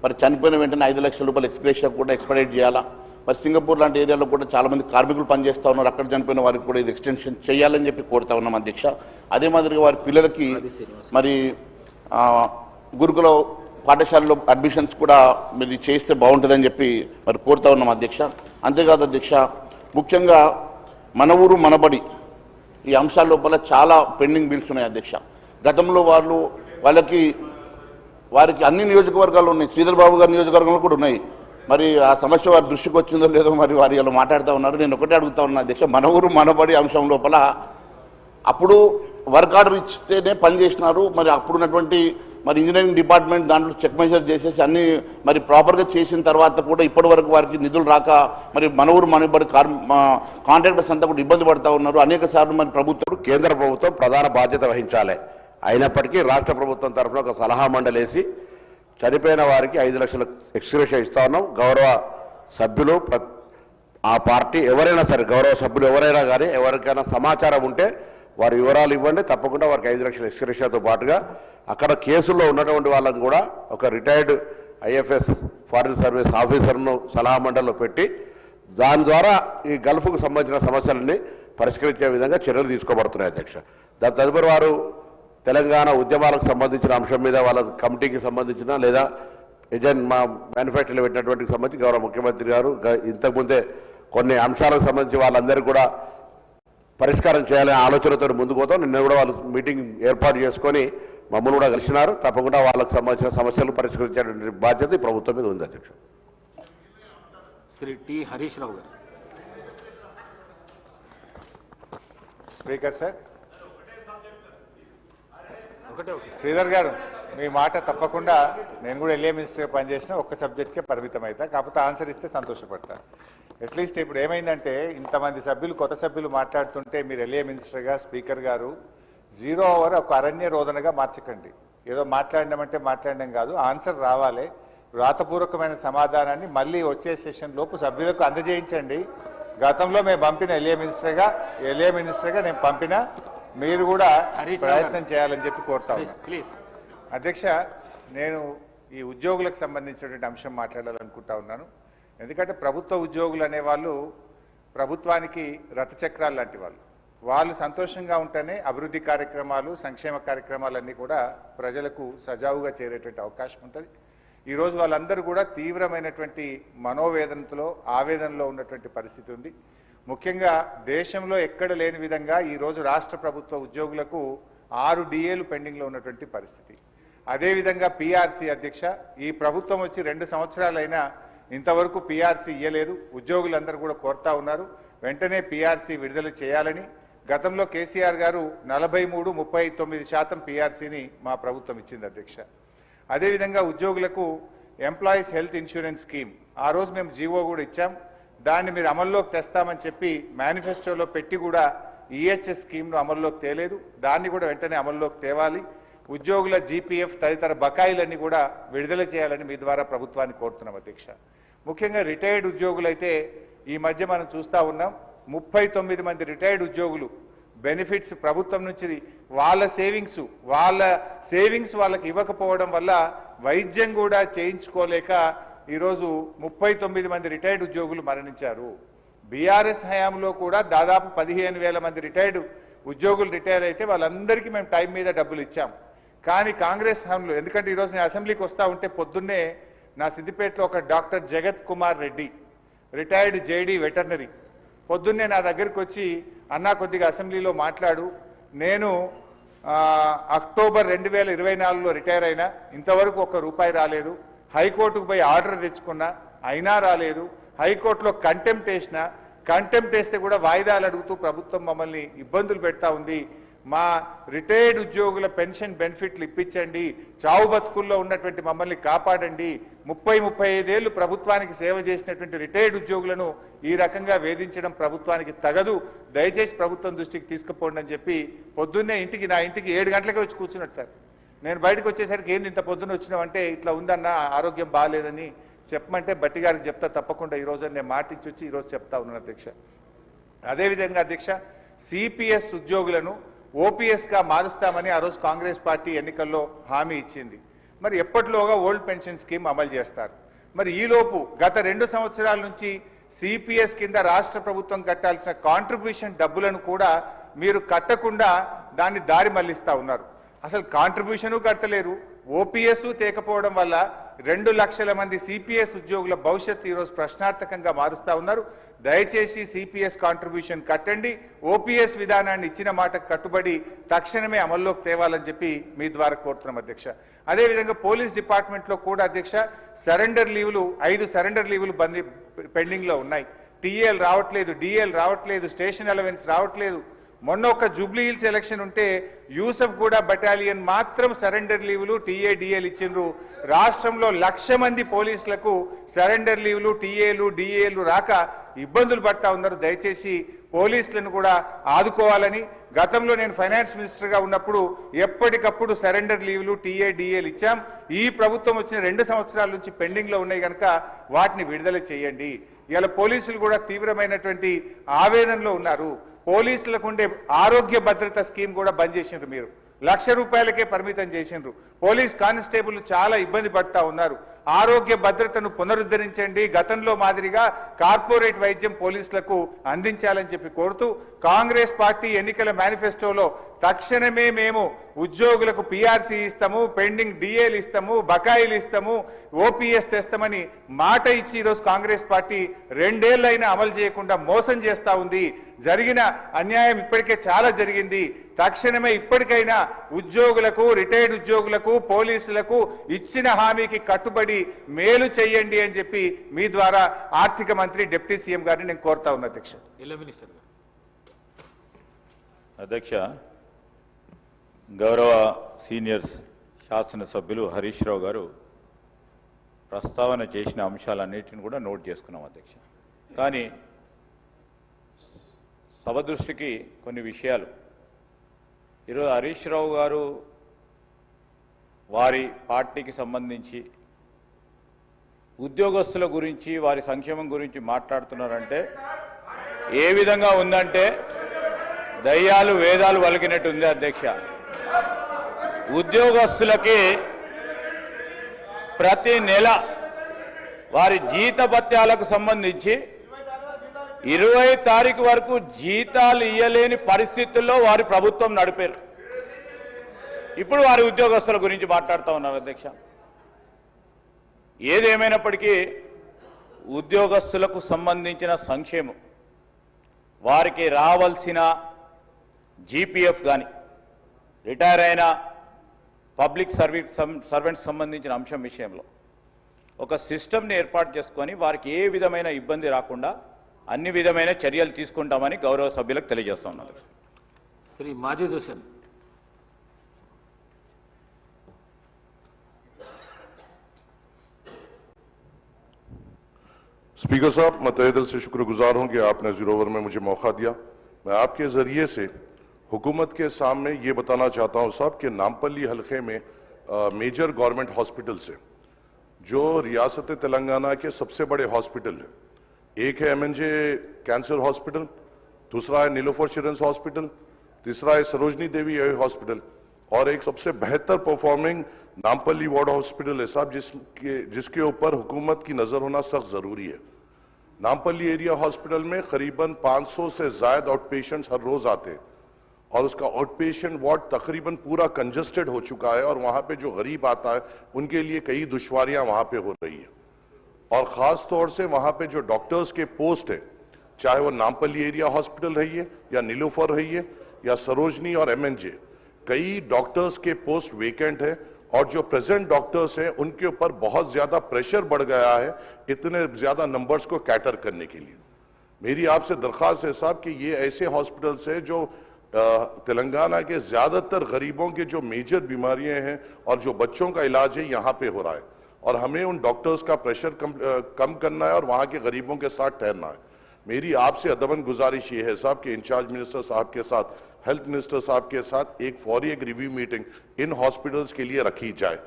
మరి చనిపోయిన వెంటనే 5 లక్షల రూపాయలు ఎక్స్గ్రేషియా కూడా ఎక్స్పైరేట్ చేయాలా. మరి సింగపూర్ లాంటి ఏరియాలో కూడా చాలామంది కార్మికులు పనిచేస్తూ ఉన్నారు, అక్కడ చనిపోయిన వారికి కూడా ఇది ఎక్స్టెన్షన్ చేయాలని చెప్పి కోరుతా ఉన్నాం అధ్యక్ష. అదే మాదిరిగా వారి పిల్లలకి మరి గురుకుల పాఠశాలలో అడ్మిషన్స్ కూడా మీరు చేస్తే బాగుంటుందని చెప్పి మరి కోరుతా ఉన్నాం అధ్యక్ష. అంతేకాదు అధ్యక్ష, ముఖ్యంగా మన ఊరు మనబడి ఈ అంశాల లోపల చాలా పెండింగ్ బిల్స్ ఉన్నాయి అధ్యక్ష. గతంలో వారికి అన్ని నియోజకవర్గాలు ఉన్నాయి, శ్రీధర్ బాబు గారి నియోజకవర్గంలో కూడా ఉన్నాయి. మరి ఆ సమస్య వారి దృష్టికి వచ్చిందో లేదో మరి వారు ఇలా మాట్లాడుతూ ఉన్నారు. నేను ఒకటే అడుగుతా ఉన్నా అధ్యక్ష, మన ఊరు మనబడి అంశం లోపల అప్పుడు వర్క్ ఆర్డర్ ఇస్తేనే పని చేసినారు. మరి అప్పుడున్నటువంటి మరి ఇంజనీరింగ్ డిపార్ట్మెంట్ దాంట్లో చెక్ మెజర్ చేసేసి అన్ని మరి ప్రాపర్గా చేసిన తర్వాత కూడా ఇప్పటి వరకు వారికి నిధులు రాక మరి మన ఊరు మనబడి కాంట్రాక్టర్స్ అంతా కూడా ఇబ్బంది పడుతూ ఉన్నారు. అనేక సార్లు మరి ప్రభుత్వం కేంద్ర ప్రభుత్వం ప్రధాన బాధ్యత వహించాలి. అయినప్పటికీ రాష్ట్ర ప్రభుత్వం తరఫున ఒక సలహా మండలి వేసి చనిపోయిన వారికి 5 లక్షల ఎక్స్గ్రేషియా ఇస్తా ఉన్నాం. గౌరవ సభ్యులు ఆ పార్టీ ఎవరైనా సరే, గౌరవ సభ్యులు ఎవరైనా కానీ ఎవరికైనా సమాచారం ఉంటే వారి వివరాలు ఇవ్వండి. తప్పకుండా వారికి 5 లక్షల ఎక్స్గ్రేషియాతో పాటుగా అక్కడ కేసుల్లో ఉన్నటువంటి వాళ్ళని కూడా ఒక రిటైర్డ్ ఐఎఫ్ఎస్ ఫారిన్ సర్వీస్ ఆఫీసర్ను సలహా మండలిలో పెట్టి దాని ద్వారా ఈ గల్ఫ్కు సంబంధించిన సమస్యలన్నీ పరిష్కరించే విధంగా చర్యలు తీసుకోబడుతున్నాయి అధ్యక్ష. దాని తదుపరి వారు తెలంగాణ ఉద్యమాలకు సంబంధించిన అంశం మీద వాళ్ళ కమిటీకి సంబంధించిన లేదా మా మేనిఫెస్టోలో పెట్టినటువంటి సంబంధించి గౌరవ ముఖ్యమంత్రి గారు ఇంతకుముందే కొన్ని అంశాలకు సంబంధించి వాళ్ళందరికీ కూడా పరిష్కారం చేయాలనే ఆలోచనతో ముందుకు పోతాం. నిన్న కూడా వాళ్ళు మీటింగ్ ఏర్పాటు చేసుకొని మమ్మల్ని కూడా కలిసినారు. తప్పకుండా వాళ్ళకు సంబంధించిన సమస్యలు పరిష్కరించేటువంటి బాధ్యత ఈ ప్రభుత్వం మీద ఉంది అధ్యక్ష. శ్రీ టి హరీష్ రావు గారు. స్పీకర్ సార్, శ్రీధర్ గారు మీ మాట తప్పకుండా, నేను కూడా ఎల్ఏ మినిస్టర్గా పనిచేసిన ఒక్క సబ్జెక్ట్కే పరిమితం అవుతా, కాకపోతే ఆన్సర్ ఇస్తే సంతోషపడతాను. అట్లీస్ట్ ఇప్పుడు ఏమైందంటే ఇంతమంది సభ్యులు కొత్త సభ్యులు మాట్లాడుతుంటే మీరు ఎల్ఏ మినిస్టర్గా స్పీకర్ గారు 0 ఓవర్ ఒక అరణ్య రోదనగా మార్చకండి. ఏదో మాట్లాడినామంటే మాట్లాడడం కాదు, ఆన్సర్ రావాలి. వ్రాతపూర్వకమైన సమాధానాన్ని మళ్ళీ వచ్చే సెషన్ లోపు సభ్యులకు అందజేయించండి. గతంలో మేము పంపిన ఎల్ఏ మినిస్టర్గా నేను పంపిన, మీరు కూడా ప్రయత్నం చేయాలని చెప్పి కోరుతా ఉన్నాను. అధ్యక్ష, నేను ఈ ఉద్యోగులకు సంబంధించినటువంటి అంశం మాట్లాడాలనుకుంటా ఉన్నాను. ఎందుకంటే ప్రభుత్వ ఉద్యోగులు అనేవాళ్ళు ప్రభుత్వానికి రథచక్రాలు లాంటి వాళ్ళు సంతోషంగా ఉంటేనే అభివృద్ధి కార్యక్రమాలు, సంక్షేమ కార్యక్రమాలన్నీ కూడా ప్రజలకు సజావుగా చేరేటువంటి అవకాశం ఉంటుంది. ఈరోజు వాళ్ళందరూ కూడా తీవ్రమైనటువంటి మనోవేదనతో ఆవేదనలో ఉన్నటువంటి పరిస్థితి ఉంది. ముఖ్యంగా దేశంలో ఎక్కడ లేని విధంగా ఈరోజు రాష్ట్ర ప్రభుత్వ ఉద్యోగులకు 6 డిఏలు పెండింగ్లో ఉన్నటువంటి పరిస్థితి. అదేవిధంగా పిఆర్సీ అధ్యక్ష, ఈ ప్రభుత్వం వచ్చి 2 సంవత్సరాలైనా ఇంతవరకు పిఆర్సీ ఇయ్యలేదు. ఉద్యోగులందరూ కూడా కోరుతా ఉన్నారు వెంటనే పిఆర్సీ విడుదల చేయాలని. గతంలో కేసీఆర్ గారు 43-39% పిఆర్సీని మా ప్రభుత్వం ఇచ్చింది అధ్యక్ష. అదేవిధంగా ఉద్యోగులకు ఎంప్లాయీస్ హెల్త్ ఇన్సూరెన్స్ స్కీమ్ ఆ రోజు మేము జీవో కూడా ఇచ్చాం. దాన్ని మీరు అమల్లోకి తెస్తామని చెప్పి మేనిఫెస్టోలో పెట్టి కూడా ఈహెచ్ఎస్ స్కీమ్ను అమల్లోకి తేలేదు. దాన్ని కూడా వెంటనే అమల్లోకి తేవాలి. ఉద్యోగుల జీపీఎఫ్ తదితర బకాయిలన్నీ కూడా విడుదల చేయాలని మీ ద్వారా ప్రభుత్వాన్ని కోరుతున్నాం అధ్యక్ష. ముఖ్యంగా రిటైర్డ్ ఉద్యోగులైతే ఈ మధ్య మనం చూస్తూ ఉన్నాం, 39 మంది రిటైర్డ్ ఉద్యోగులు బెనిఫిట్స్ ప్రభుత్వం నుంచి వాళ్ళ సేవింగ్స్ వాళ్ళకి ఇవ్వకపోవడం వల్ల వైద్యం కూడా చేయించుకోలేక ఈరోజు 39 మంది రిటైర్డ్ ఉద్యోగులు మరణించారు. బీఆర్ఎస్ హయాంలో కూడా దాదాపు 15,000 మంది రిటైర్డ్ ఉద్యోగులు రిటైర్ అయితే వాళ్ళందరికీ మేము టైం మీద డబ్బులు ఇచ్చాం. కానీ కాంగ్రెస్ హయాంలో, ఎందుకంటే ఈరోజు నేను అసెంబ్లీకి వస్తూ ఉంటే పొద్దున్నే నా సిద్దిపేటలో ఒక డాక్టర్ జగత్ Kumar Reddy retired JD veterinary పొద్దున్నే నా దగ్గరికి వచ్చి, అన్నా కొద్దిగా అసెంబ్లీలో మాట్లాడు, నేను అక్టోబర్ 2024లో రిటైర్ అయినా, ఇంతవరకు ₹1 రాలేదు. హైకోర్టుకు పోయి ఆర్డర్ తెచ్చుకున్నా అయినా రాలేదు. హైకోర్టులో కంటెంప్ట్ వేస్తే కూడా వాయిదాలు అడుగుతూ ప్రభుత్వం మమ్మల్ని ఇబ్బందులు పెడతా ఉంది. మా రిటైర్డ్ ఉద్యోగుల పెన్షన్ బెనిఫిట్లు ఇప్పించండి, చావు బతుకుల్లో ఉన్నటువంటి మమ్మల్ని కాపాడండి. 30-35 ఏళ్ళు ప్రభుత్వానికి సేవ చేసినటువంటి రిటైర్డ్ ఉద్యోగులను ఈ రకంగా వేధించడం ప్రభుత్వానికి తగదు, దయచేసి ప్రభుత్వం దృష్టికి తీసుకుపోండి అని చెప్పి పొద్దున్నే నా ఇంటికి 7 గంటలకే వచ్చి కూర్చున్నాడు సార్. నేను బయటకు వచ్చేసరికి ఏంది ఇంత పొద్దున్న వచ్చినామంటే, ఇట్లా ఉందన్న ఆరోగ్యం బాగాలేదని చెప్పమంటే బట్టి గారికి చెప్తా తప్పకుండా ఈరోజు నేను మాటించి వచ్చి ఈరోజు చెప్తా ఉన్నాను అధ్యక్ష. అదేవిధంగా అధ్యక్ష, సిపిఎస్ ఉద్యోగులను ఓపీఎస్గా మారుస్తామని ఆ రోజు కాంగ్రెస్ పార్టీ ఎన్నికల్లో హామీ ఇచ్చింది. మరి ఎప్పటిలోగా ఓల్డ్ పెన్షన్ స్కీమ్ అమలు చేస్తారు? మరి ఈలోపు గత 2 సంవత్సరాల నుంచి సిపిఎస్ కింద రాష్ట్ర ప్రభుత్వం కట్టాల్సిన కాంట్రిబ్యూషన్ డబ్బులను కూడా మీరు కట్టకుండా దాన్ని దారి మళ్లిస్తా ఉన్నారు. అసలు కాంట్రిబ్యూషను కట్టలేరు, ఓపీఎస్ తేకపోవడం వల్ల 2 లక్షల మంది సిపిఎస్ ఉద్యోగుల భవిష్యత్తు ఈరోజు ప్రశ్నార్థకంగా మారుస్తా ఉన్నారు. దయచేసి సిపిఎస్ కాంట్రిబ్యూషన్ కట్టండి, ఓపీఎస్ విధానాన్ని ఇచ్చిన మాటకు కట్టుబడి తక్షణమే అమల్లోకి తేవాలని చెప్పి మీ ద్వారా కోరుతున్నాం అధ్యక్ష. అదేవిధంగా పోలీస్ డిపార్ట్మెంట్లో కూడా అధ్యక్ష సరెండర్ లీవులు 5 సరెండర్ లీవులు పెండింగ్లో ఉన్నాయి. టీఏలు రావట్లేదు, డిఏలు రావట్లేదు, స్టేషన్ అలవెన్స్ రావట్లేదు. మొన్న ఒక జూబ్లీ హిల్స్ ఎలక్షన్ ఉంటే యూసఫ్ గూడ బటాలియన్ మాత్రం సరెండర్ లీవులు టీఏలు ఇచ్చిండ్రు. రాష్ట్రంలో 1,00,000 మంది పోలీసులకు సరెండర్ లీవులు టీఏలు డిఏలు రాక ఇబ్బందులు పడతా ఉన్నారు. దయచేసి పోలీసులను కూడా ఆదుకోవాలని, గతంలో నేను ఫైనాన్స్ మినిస్టర్గా ఉన్నప్పుడు ఎప్పటికప్పుడు సరెండర్ లీవులు టీఏలు ఇచ్చాం. ఈ ప్రభుత్వం వచ్చిన 2 సంవత్సరాల నుంచి పెండింగ్లో ఉన్నాయి కనుక వాటిని విడుదల చేయండి. ఇవాళ పోలీసులు కూడా తీవ్రమైనటువంటి ఆవేదనలో ఉన్నారు. పోలీసులకు ఉండే ఆరోగ్య భద్రత స్కీమ్ కూడా బంద్ చేసిండ్రు. మీరు 1,00,000 రూపాయలకే పరిమితం చేసిండ్రు. పోలీస్ కానిస్టేబుల్ చాలా ఇబ్బంది పడతా ఉన్నారు. ఆరోగ్య భద్రతను పునరుద్ధరించండి, గతంలో మాదిరిగా కార్పొరేట్ వైద్యం పోలీసులకు అందించాలని చెప్పి కోరుతూ కాంగ్రెస్ పార్టీ ఎన్నికల మేనిఫెస్టోలో తక్షణమే మేము ఉద్యోగులకు పీఆర్సీ ఇస్తాము, పెండింగ్ డిఏలు ఇస్తాము, బకాయిలు ఇస్తాము, ఓపీఎస్ తెస్తామని మాట ఇచ్చి ఈరోజు కాంగ్రెస్ పార్టీ 2 ఏళ్లైనా అమలు చేయకుండా మోసం చేస్తా ఉంది. జరిగిన అన్యాయం ఇప్పటికే చాలా జరిగింది. తక్షణమే ఇప్పటికైనా ఉద్యోగులకు, రిటైర్డ్ ఉద్యోగులకు, పోలీసులకు ఇచ్చిన హామీకి కట్టుబడి మేలు చేయండి అని చెప్పి మీ ద్వారా ఆర్థిక మంత్రి డిప్యూటీ సీఎం గారిని నేను కోరుతా ఉన్నా అధ్యక్ష. అధ్యక్ష, గౌరవ సీనియర్ శాసనసభ్యులు హరీష్ రావు గారు ప్రస్తావన చేసిన అంశాలన్నిటిని కూడా నోట్ చేసుకున్నాం అధ్యక్ష. కానీ సభ దృష్టికి కొన్ని విషయాలు ఈరోజు హరీష్ రావు గారు వారి పార్టీకి సంబంధించి ఉద్యోగస్తుల గురించి, వారి సంక్షేమం గురించి మాట్లాడుతున్నారంటే ఏ విధంగా ఉందంటే దయ్యాలు వేదాలు వలికినట్టు ఉంది అధ్యక్ష. ఉద్యోగస్తులకి ప్రతి నెల వారి జీతభత్యాలకు సంబంధించి 20 తారీఖు వరకు జీతాలు ఇయ్యలేని పరిస్థితుల్లో వారి ప్రభుత్వం నడిపారు. ఇప్పుడు వారి ఉద్యోగస్తుల గురించి మాట్లాడుతూ ఉన్నారు అధ్యక్ష. ఏదేమైనప్పటికీ ఉద్యోగస్తులకు సంబంధించిన సంక్షేమం, వారికి రావాల్సిన జీపీఎఫ్ కానీ, రిటైర్ అయిన పబ్లిక్ సర్వెంట్స్ సంబంధించిన అంశం విషయంలో ఒక సిస్టమ్ని ఏర్పాటు చేసుకొని వారికి ఏ విధమైన ఇబ్బంది రాకుండా అన్ని విధమైన చర్యలు తీసుకుంటామని గౌరవ సభ్యులకు తెలియజేస్తా ఉన్నారు. శ్రీ మాజిద్ హుసేన్. स्पीकर साहब, मैं तहे दिल से शुक्रगुजार हूं कि आपने जीरो ओवर में मुझे मौका दिया। मैं आपके जरिए से हुकूमत के सामने ये बताना चाहता हूं साहब कि नामपल्ली हलके में मेजर गवर्नमेंट हॉस्पिटल से जो रियासत तेलंगाना के सबसे बड़े हॉस्पिटल है, एक है एमएनजे कैंसर हॉस्पिटल, दूसरा है नीलोफर चिल्ड्रंस हॉस्पिटल, तीसरा है सरोजनी देवी आई हॉस्पिटल और एक सबसे बेहतर परफॉर्मिंग नामपल्ली वार्ड हॉस्पिटल है साहब, जिसके ऊपर हुकूमत की नजर होना सख्त जरूरी है। नामपल्ली एरिया हॉस्पिटल में करीबन 500 से ज्यादा आउट पेशेंट्स हर रोज आते हैं और उसका आउट पेशेंट वार्ड तकरीबन पूरा कंजस्टेड हो चुका है और वहां पे जो गरीब आता है उनके लिए कई दुश्वारियां वहां पे हो रही है। और खास तौर से वहां पे जो डॉक्टर्स के पोस्ट है, चाहे वो नामपल्ली एरिया हॉस्पिटल रही है या नीलोफर रही है या सरोजनी और एमएनजे, कई डॉक्टर्स के पोस्ट वेकेंट है और जो प्रेजेंट डॉक्टर्स हैं उनके ऊपर बहुत ज्यादा प्रेशर बढ़ गया है इतने ज्यादा नंबर्स को कैटर करने के लिए। मेरी आपसे दरख्वास्त है साहब कि ये ऐसे हॉस्पिटल्स है जो तेलंगाना के ज्यादातर गरीबों के जो मेजर बीमारियां हैं और जो बच्चों का इलाज है यहाँ पे हो रहा है और हमें उन डॉक्टर्स का प्रेशर कम करना है और वहां के गरीबों के साथ ठहरना है। मेरी आपसे अदबन गुजारिश ये है साहब कि इंचार्ज मिनिस्टर साहब के साथ, हेल्थ मिनिस्टर साहब के साथ एक फौरी एक रिव्यू मीटिंग इन हॉस्पिटल्स के लिए रखी जाए।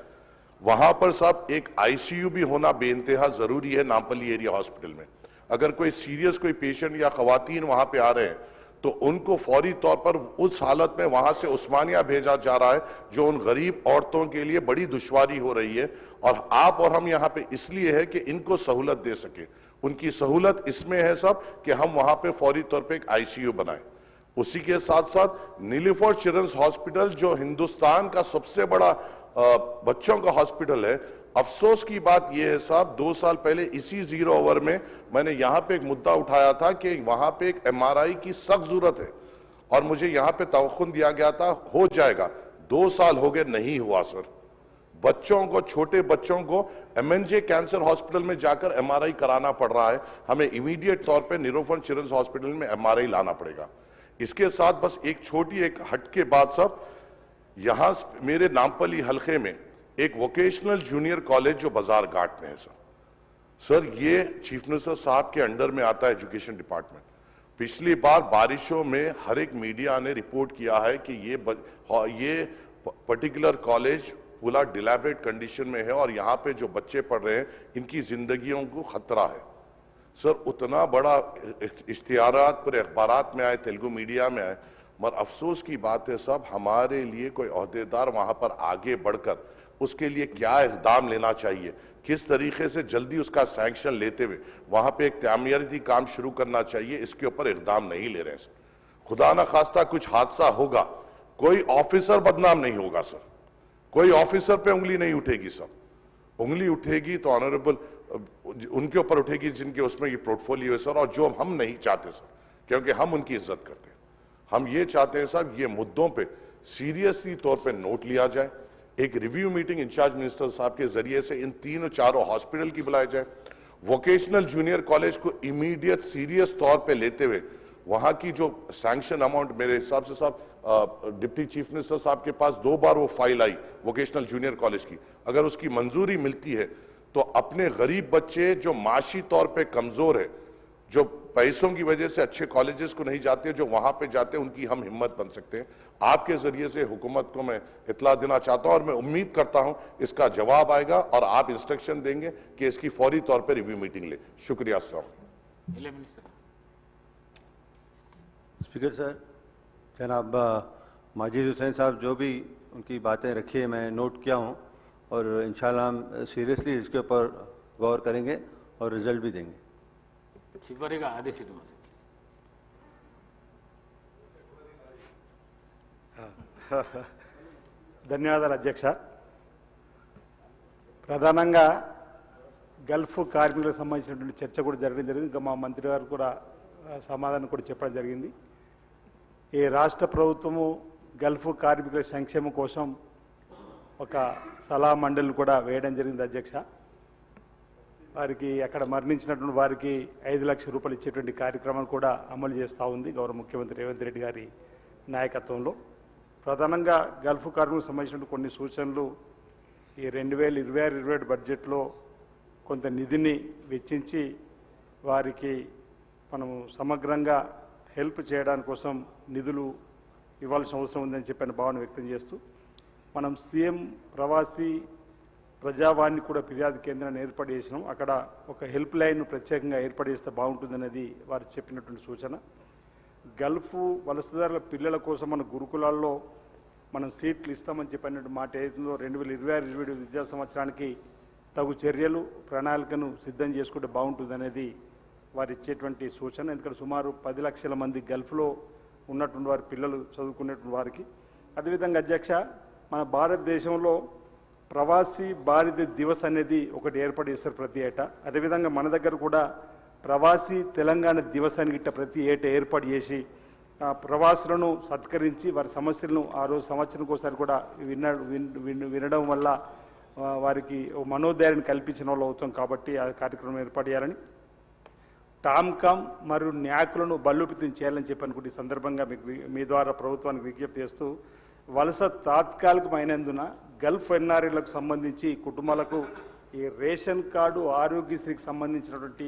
वहां पर साहब एक आईसीयू भी होना बेइंतहा जरूरी है नामपल्ली एरिया हॉस्पिटल में। अगर कोई सीरियस कोई पेशेंट या खवातीन वहां पे आ रहे हैं तो उनको फौरी तौर पर उस हालत में वहां से उस्मानिया भेजा जा रहा है, जो उन गरीब औरतों के लिए बड़ी दुश्वारी हो रही है। और आप और हम यहाँ पे इसलिए है कि इनको सहूलत दे सके। उनकी सहूलत इसमें है सब कि हम वहां पे फौरी तौर पे एक आईसीयू बनाए। उसी के साथ साथ नीलोफर चिल्ड्रंस हॉस्पिटल, जो हिंदुस्तान का सबसे बड़ा बच्चों का हॉस्पिटल है, अफसोस की बात यह है साहब, 2 साल पहले इसी 0 ओवर में मैंने यहां पे एक मुद्दा उठाया था कि वहां पे एक एमआरआई की सख्त जरूरत है, और मुझे यहां पे तवख्खुन दिया गया था हो जाएगा। 2 साल हो गए, नहीं हुआ सर। बच्चों को, छोटे बच्चों को एमएनजे कैंसर हॉस्पिटल में जाकर एमआरआई कराना पड़ रहा है। हमें इमीडिएट तौर पे नीलोफर चिल्ड्रंस हॉस्पिटल में एमआरआई लाना पड़ेगा। इसके साथ बस एक छोटी एक हट के बाद सब, यहां मेरे नामपल्ली हलके में एक वोकेशनल जूनियर कॉलेज जो बाजार घाट में है सर, ये चीफ मिनिस्टर साहब के अंडर में आता है एजुकेशन डिपार्टमेंट। पिछली बार बारिशों में हर एक मीडिया ने रिपोर्ट किया है कि ये पर्टिकुलर कॉलेज पूरा डिलैबरेट कंडीशन में है और यहाँ पे जो बच्चे पढ़ रहे हैं इनकी जिंदगियों को खतरा है। सर उतना बड़ा इश्तिहारात पर अखबारात में आए, तेलुगु मीडिया में आए, मगर अफसोस की बात है साहब, हमारे लिए कोई ओहदेदार वहां पर आगे बढ़कर उसके लिए क्या इक़दाम लेना चाहिए, किस तरीके से जल्दी उसका सैंक्शन लेते हुए वहां पे एक तामीराती काम शुरू करना चाहिए, इसके ऊपर इक़दाम नहीं ले रहे हैं सर। खुदा ना खास्ता कुछ हादसा होगा, कोई ऑफिसर बदनाम नहीं होगा सर, कोई ऑफिसर पे उंगली नहीं उठेगी सर। उंगली उठेगी तो ऑनरेबल उनके ऊपर उठेगी जिनके उसमें ये पोर्टफोलियो है सर, और जो हम नहीं चाहते सर, क्योंकि हम उनकी इज्जत करते हैं। हम ये चाहते हैं साहब, ये मुद्दों पे सीरियसली तौर पे नोट लिया जाए, एक रिव्यू मीटिंग इंचार्ज मिनिस्टर साहब के जरिए से इन 3-4 हॉस्पिटल की बुलाई जाए, वोकेशनल जूनियर कॉलेज को इमीडिएट सीरियस तौर पे लेते हुए वहां की जो सैंक्शन अमाउंट, मेरे हिसाब से साहब डिप्टी चीफ मिनिस्टर साहब के पास 2 बार वो फाइल आई वोकेशनल जूनियर कॉलेज की, अगर उसकी मंजूरी मिलती है तो अपने गरीब बच्चे जो माशी तौर पे कमजोर है, जो पैसों की वजह से अच्छे कॉलेजेस को नहीं जाते, जो वहां पे जाते हैं, उनकी हम हिम्मत बन सकते हैं। आपके जरिए से हुकूमत को मैं इतला देना चाहता हूं और मैं उम्मीद करता हूं इसका जवाब आएगा और आप इंस्ट्रक्शन देंगे कि इसकी फौरी तौर पर रिव्यू मीटिंग ले। शुक्रिया सर। स्पीकर सर, जनाब माजिद हुसैन साहब जो भी उनकी बातें रखी है मैं नोट किया हूं, और इंशाल्लाह हम सीरियसली इसके ऊपर गौर करेंगे और रिजल्ट भी देंगे। చివరిగా ఆదేశిద్దాం ధన్యవాదాలు అధ్యక్ష. ప్రధానంగా గల్ఫ్ కార్మికులకు సంబంధించినటువంటి చర్చ కూడా జరగడం జరిగింది. ఇంకా మా మంత్రి గారు కూడా సమాధానం కూడా చెప్పడం జరిగింది. ఈ రాష్ట్ర ప్రభుత్వము గల్ఫ్ కార్మికుల సంక్షేమం కోసం ఒక సలహా మండలి కూడా వేయడం జరిగింది అధ్యక్ష. వారికి అక్కడ మరణించినటువంటి వారికి 5 లక్షల రూపాయలు ఇచ్చేటువంటి కార్యక్రమాన్ని కూడా అమలు చేస్తూ ఉంది గౌరవ ముఖ్యమంత్రి రేవంత్ రెడ్డి గారి నాయకత్వంలో. ప్రధానంగా గల్ఫ్ కార్మికులకు సంబంధించిన కొన్ని సూచనలు ఈ 2026-27 బడ్జెట్లో కొంత నిధిని వెచ్చించి వారికి మనం సమగ్రంగా హెల్ప్ చేయడానికి కోసం నిధులు ఇవ్వాల్సిన అవసరం ఉందని చెప్పిన భావన వ్యక్తం చేస్తూ, మనం సీఎం ప్రవాసీ ప్రజావాణి కూడా ఫిర్యాదు కేంద్రాన్ని ఏర్పాటు చేసినాం. అక్కడ ఒక హెల్ప్ లైన్ ప్రత్యేకంగా ఏర్పాటు చేస్తే బాగుంటుందనేది వారు చెప్పినటువంటి సూచన. గల్ఫ్ వలసదారుల పిల్లల కోసం మన గురుకులాల్లో మనం సీట్లు ఇస్తామని చెప్పినటువంటి మాట ఏదో 2026-27 విద్యా సంవత్సరానికి తగు చర్యలు ప్రణాళికను సిద్ధం చేసుకుంటే బాగుంటుందనేది వారు ఇచ్చేటువంటి సూచన. ఎందుకంటే సుమారు 10 లక్షల మంది గల్ఫ్లో ఉన్నటువంటి వారి పిల్లలు చదువుకునేటువంటి వారికి. అదేవిధంగా అధ్యక్ష, మన భారతదేశంలో ప్రవాసీ భారతీయ దివస్ అనేది ఒకటి ఏర్పాటు చేస్తారు ప్రతి ఏటా. అదేవిధంగా మన దగ్గర కూడా ప్రవాసీ తెలంగాణ దివస్ అని గిట్ట ప్రతి ఏటా ఏర్పాటు చేసి ప్రవాసులను సత్కరించి వారి సమస్యలను ఆ రోజు సంవత్సరానికి ఒకసారి కూడా వినడం వల్ల వారికి మనోధైర్యాన్ని కల్పించిన వాళ్ళు అవుతాం. కాబట్టి ఆ కార్యక్రమం ఏర్పాటు చేయాలని, టామ్కామ్ మరియు న్యాకులను బలోపేతం చేయాలని చెప్పి అనుకుంటే ఈ సందర్భంగా మీ ద్వారా ప్రభుత్వానికి విజ్ఞప్తి చేస్తూ, వలస తాత్కాలికమైనందున గల్ఫ్ ఎన్ఆర్ఐలకు సంబంధించి కుటుంబాలకు ఈ రేషన్ కార్డు, ఆరోగ్యశ్రీకి సంబంధించినటువంటి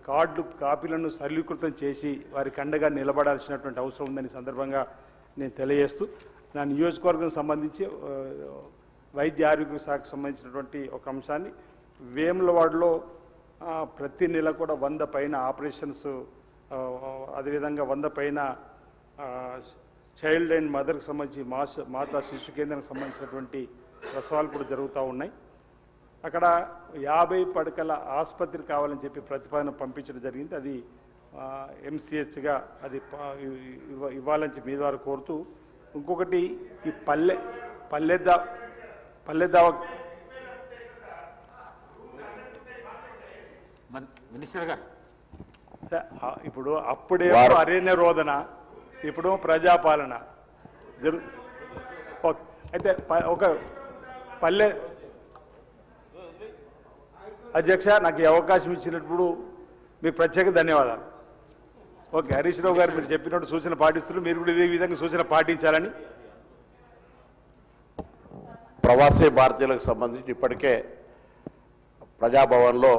కార్డు కాపీలను సరళీకృతం చేసి వారికి అండగా నిలబడాల్సినటువంటి అవసరం ఉందని సందర్భంగా నేను తెలియజేస్తూ, నా నియోజకవర్గం సంబంధించి వైద్య ఆరోగ్య శాఖకు సంబంధించినటువంటి ఒక అంశాన్ని వేములవాడలో ప్రతి నెల కూడా 100 పైన ఆపరేషన్స్, అదేవిధంగా 100 పైన చైల్డ్ అండ్ మదర్కి సంబంధించి మాతా శిశు కేంద్రానికి సంబంధించినటువంటి ప్రసవాలు కూడా జరుగుతూ ఉన్నాయి. అక్కడ 50 పడకల ఆసుపత్రి కావాలని చెప్పి ప్రతిపాదన పంపించడం జరిగింది. అది MCHగా అది ఇవ్వాలని చెప్పి మీ ద్వారా కోరుతూ, ఇంకొకటి ఈ పల్లె మినిస్టర్ గారు ఇప్పుడు అప్పుడేమో అరణ్య రోదన, ఇప్పుడు ప్రజాపాలన అయితే ఒక పల్లె అధ్యక్ష, నాకు ఈ అవకాశం ఇచ్చినప్పుడు మీకు ప్రత్యేక ధన్యవాదాలు. ఓకే, హరీష్ రావు గారు మీరు చెప్పినట్టు సూచన పాటిస్తున్నారు, మీరు కూడా ఇదే విధంగా సూచన పాటించాలని. ప్రవాసీ భారతీయులకు సంబంధించి ఇప్పటికే ప్రజాభవన్లో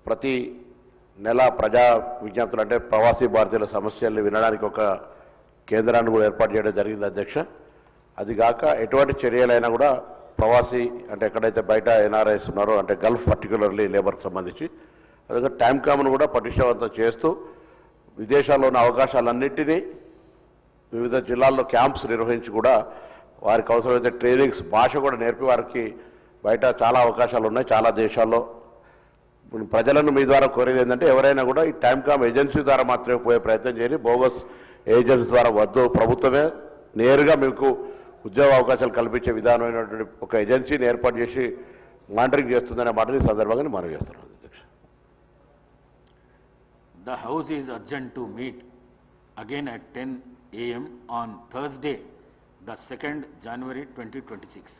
ప్రతి నెల ప్రజా విజ్ఞప్తులు అంటే ప్రవాసీ భారతీయుల సమస్యల్ని వినడానికి ఒక కేంద్రాన్ని కూడా ఏర్పాటు చేయడం జరిగింది అధ్యక్ష. అది కాక ఎటువంటి చర్యలైనా కూడా ప్రవాసీ అంటే ఎక్కడైతే బయట NRIs ఉన్నారో అంటే గల్ఫ్ పర్టికులర్లీ లేబర్కి సంబంధించి అదే టైం కామ్ను కూడా పటిష్టవంతం చేస్తూ విదేశాల్లో ఉన్న అవకాశాలన్నింటినీ వివిధ జిల్లాల్లో క్యాంప్స్ నిర్వహించి కూడా వారికి అవసరమైతే ట్రైనింగ్స్ భాష కూడా నేర్పి వారికి బయట చాలా అవకాశాలు ఉన్నాయి చాలా దేశాల్లో. ప్రజలను మీ ద్వారా కోరేది ఏంటంటే ఎవరైనా కూడా ఈ టైం కామ్ ఏజెన్సీ ద్వారా మాత్రమే పోయే ప్రయత్నం చేయాలి. బోగస్ ఏజెన్సీ ద్వారా వద్దు, ప్రభుత్వమే నేరుగా మీకు ఉద్యోగ అవకాశాలు కల్పించే విధానమైనటువంటి ఒక ఏజెన్సీని ఏర్పాటు చేసి మానిటరింగ్ చేస్తుందనే మాటని సందర్భంగా మనం చేస్తున్నాం. The House is urgent to meet again at 10 AM on Thursday, the 2nd January 2026.